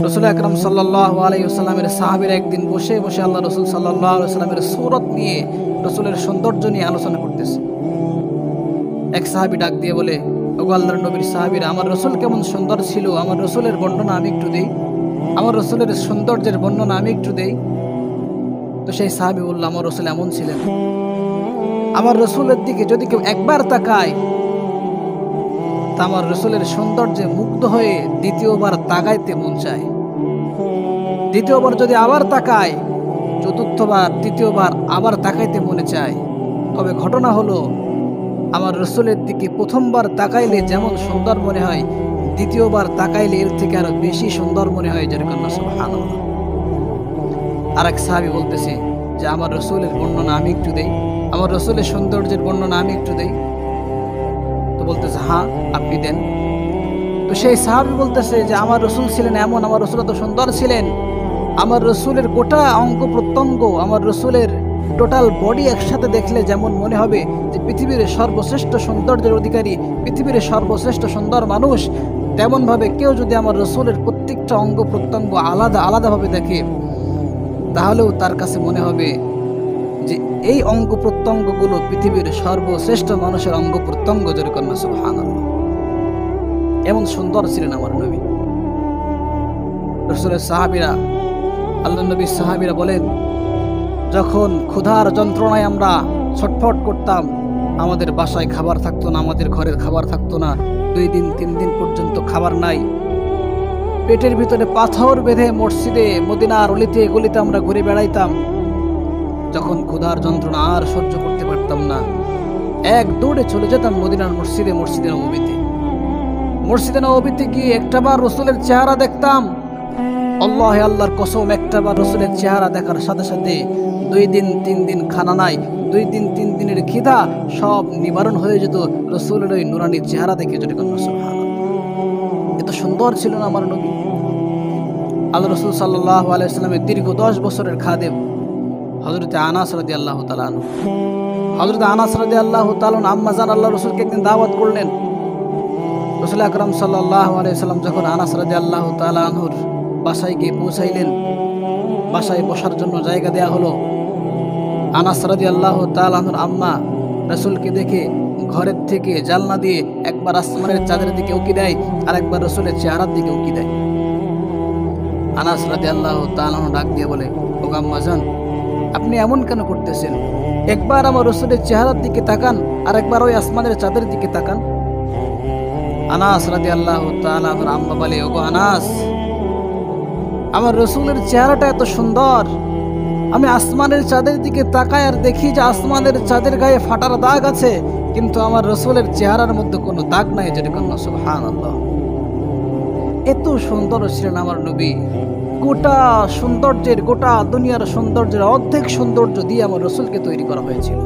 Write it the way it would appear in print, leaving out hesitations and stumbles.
রসুল আকরাম সাল্লাল্লাহু আলাইহি ওয়াসাল্লামের সাহাবীরা একদিন বসে বসে আল্লাহ রসুল সাল্লাল্লাহু আলাইহি ওয়াসাল্লামের সূরত নিয়ে, রসুলের সৌন্দর্য নিয়ে আলোচনা করতেছে। এক সাহাবী ডাক দিয়ে বলে, ওগো আল্লাহর নবীর সাহাবীরা, আমার রসুল কেমন সুন্দর ছিল, আমার রসুলের বর্ণনা আমি একটু দেই, আমার রসুলের সৌন্দর্যের বর্ণনা আমি একটু দেই। তো সেই সাহাবী বলল, আমার রসুল এমন ছিলেন, আমার রসুলের দিকে যদি কেউ একবার তাকায় তা আমার রসুলের সৌন্দর্যে মুগ্ধ হয়ে দ্বিতীয়বার তাকাইতে মন চায়, দ্বিতীয়বার যদি আবার তাকায়, চতুর্থবার তৃতীয়বার আবার তাকাইতে মনে চায়। তবে ঘটনা হলো, আমার রসুলের দিকে প্রথমবার তাকাইলে যেমন সুন্দর মনে হয়, দ্বিতীয়বার তাকাইলে এর থেকে আরো বেশি সুন্দর মনে হয়। যেরকম সুবহানাল্লাহ। আর এক সাহাবী বলতেছে যে আমার রসুলের বর্ণনা আমি একটু দেই, আমার রসুলের সৌন্দর্যের বর্ণনা আমি একটু দেই। তো বলতেছে, হ্যাঁ আপনি দেন। তো সেই সাহাবী বলতেছে যে আমার রসুল ছিলেন এমন, আমার রসুল এত সুন্দর ছিলেন, আমার রসুলের গোটা অঙ্গ প্রত্যঙ্গ, আমার রসুলের টোটাল বডি একসাথে দেখলে যেমন মনে হবে যে পৃথিবীর সর্বশ্রেষ্ঠ সৌন্দর্যের অধিকারী, পৃথিবীর সর্বশ্রেষ্ঠ সুন্দর মানুষ, তেমনভাবে কেউ যদি আমার রসুলের প্রত্যেকটা অঙ্গ প্রত্যঙ্গ আলাদা আলাদাভাবে দেখে, তাহলেও তার কাছে মনে হবে যে এই অঙ্গ প্রত্যঙ্গগুলো পৃথিবীর সর্বশ্রেষ্ঠ মানুষের অঙ্গ প্রত্যঙ্গ। যেরকম সুবহানাল্লাহ। এমন সুন্দর ছিলেন আমার নবী। রসুলের সাহাবীরা, আল্লাহ নবীর সাহাবীরা বলেন, যখন ক্ষুধার যন্ত্রণায় আমরা ছটফট করতাম, আমাদের বাসায় খাবার থাকতো না, আমাদের ঘরের খাবার থাকতো না, 2 দিন 3 দিন পর্যন্ত খাবার নাই, পেটের ভিতরে পাথর বেঁধে মসজিদে মদিনার অলিতে গলিতে আমরা ঘুরে বেড়াইতাম। যখন ক্ষুধার যন্ত্রণা আর সহ্য করতে পারতাম না, এক দৌড়ে চলে যেতাম মদিনার মসজিদে, মসজিদে নববীতে গিয়ে একটাবার রসুলের চেহারা দেখতাম। আল্লাহে আল্লাহর কসম, একটাবার রসুলের চেহারা দেখার সাথে সাথে 2 দিন 3 দিন খানা নাই, 2 দিন 3 দিনের খিদা সব নিবারণ হয়ে যেত রসুলের ওই নুরানি চেহারা দেখে। যেরকম সুবহানাল্লাহ। এত সুন্দর ছিল না আমার নবী। আল্লাহ রসুল সাল্লাল্লাহু আলাইহি ওয়াসাল্লামের দীর্ঘ 10 বছরের খাদেম হযরত আনাস রাদিয়াল্লাহু তাআলা আনহু, হযরত আনাস রাদিয়াল্লাহু তাআলা আম্মা জান আল্লাহ রসুলকে একদিন দাওয়াত করলেন। রসুল আকরাম সাল্লাল্লাহু আলাইহি ওয়াসাল্লাম যখন আনাস রাদিয়াল্লাহু তাআলা আনহুর বাসায় গিয়ে পৌঁছাইলেন, বাসায় বসার জন্য জায়গা দেয়া হলো। আনাস রাদিয়াল্লাহু তাআলা আনহুর আম্মা রসুলকে দেখে ঘরের থেকে জানলা দিয়ে একবার আসমানের চাঁদের দিকে উকি দেয়, আর একবার রসুলের চেহারার দিকে উকি দেয়। আনাস রাদিয়াল্লাহু তাআলা আনহু ডাক দিয়ে বলে, ও আম্মা জান, আপনি এমন কেন করতেছেন? একবার আমার রসুলের চেহারার দিকে তাকান, আর একবার ওই আসমানের চাঁদের দিকে তাকান। আনাস রাদিয়াল্লাহু তাআলা আনহুর আম্মা বলে, ওগো আনাস, আমার রসুলের চেহারাটা এত সুন্দর, আমি আসমানের চাঁদের দিকে তাকাই আর দেখি যে আসমানের চাঁদের গায়ে ফাটার দাগ আছে, কিন্তু আমার রসুলের চেহারার মধ্যে কোনো দাগ নাই। যেরকম সুবহানাল্লাহ। এত সুন্দর ছিলেন আমার নবী। গোটা দুনিয়ার সৌন্দর্যের অর্ধেক সৌন্দর্য দিয়ে আমার রসুলকে তৈরি করা হয়েছিল।